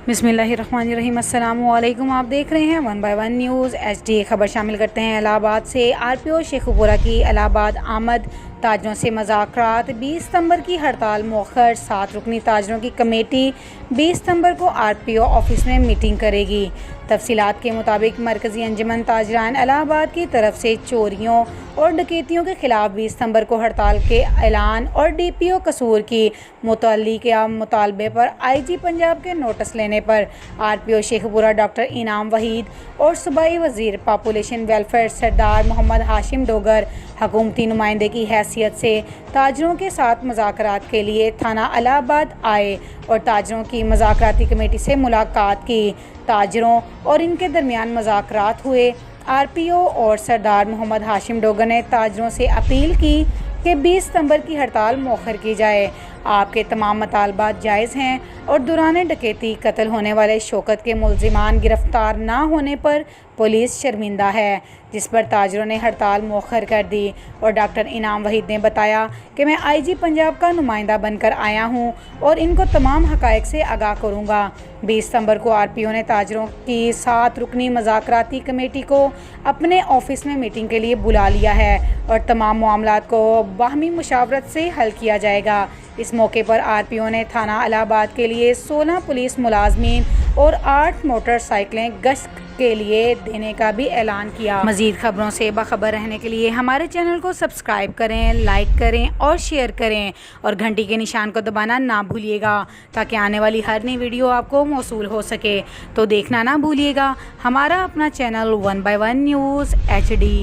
बिस्मिल्लाहिर्रहमानिर्रहीम। अस्सलामुअलैकुम। आप देख रहे हैं 1 बाय 1 न्यूज़ HD। खबर शामिल करते हैं इलाहाबाद से। RPO शेखुपुरा की इलाहाबाद आमद, ताजरों से मुज़ाकरात। 20 सितंबर की हड़ताल मौखर। 7 रुकनी ताजरों की कमेटी 20 सितंबर को RPO ऑफिस में मीटिंग करेगी। तफसीलात के मुताबिक मरकज़ी अंजुमन ताजरान इलाहाबाद की तरफ से चोरियों और डकैतियों के खिलाफ 20 सितंबर को हड़ताल के ऐलान और DPO कसूर की मुतल्लिका मुतालबे पर IG पंजाब के नोटिस लेने पर RPO शेखुपुरा डॉक्टर इनाम वहीद और सूबाई वज़ीर पॉपुलेशन वेलफेयर सरदार मोहम्मद हाशिम डोगर हुकूमती नुमाइंदे की हैसियत से ताजरों के साथ मुज़ाकरात के लिए थाना इलाहाबाद आए और ताजरों की मुज़ाकराती कमेटी से मुलाकात की। ताजरों और इनके दरमियान मुज़ाकरात हुए। RPO और सरदार मोहम्मद हाशिम डोगर ने ताजरों से अपील की कि 20 सितंबर की हड़ताल मौखर की जाए। आपके तमाम मुतालबात जायज़ हैं और दौरान डकैती कत्ल होने वाले शौकत के मुल्ज़िमान गिरफ्तार ना होने पर पुलिस शर्मिंदा है, जिस पर ताजरों ने हड़ताल मौखर कर दी। और डॉक्टर इनाम वहीद ने बताया कि मैं IG पंजाब का नुमाइंदा बनकर आया हूं और इनको तमाम हक़ाइक़ से आगाह करूंगा। 20 सितंबर को RPO ने ताजरों की 7 रुकनी मुज़ाकराती कमेटी को अपने ऑफिस में मीटिंग के लिए बुला लिया है और तमाम मामलात को बाहमी मुशावरत से हल किया जाएगा। इस मौके पर RPO ने थाना इलाहाबाद के लिए 16 पुलिस मुलाजमीन और 8 मोटरसाइकिलें गश्त के लिए देने का भी ऐलान किया। मज़ीद खबरों से बाखबर रहने के लिए हमारे चैनल को सब्सक्राइब करें, लाइक करें और शेयर करें और घंटी के निशान को दबाना ना भूलिएगा ताकि आने वाली हर नई वीडियो आपको मौसूल हो सके। तो देखना ना भूलिएगा हमारा अपना चैनल 1 बाय 1 न्यूज़ HD।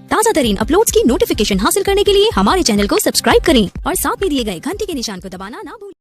ताज़ा तरीन अपलोड्स की नोटिफिकेशन हासिल करने के लिए हमारे चैनल को सब्सक्राइब करें और साथ में दिए गए घंटी के निशान को दबाना ना भूलें।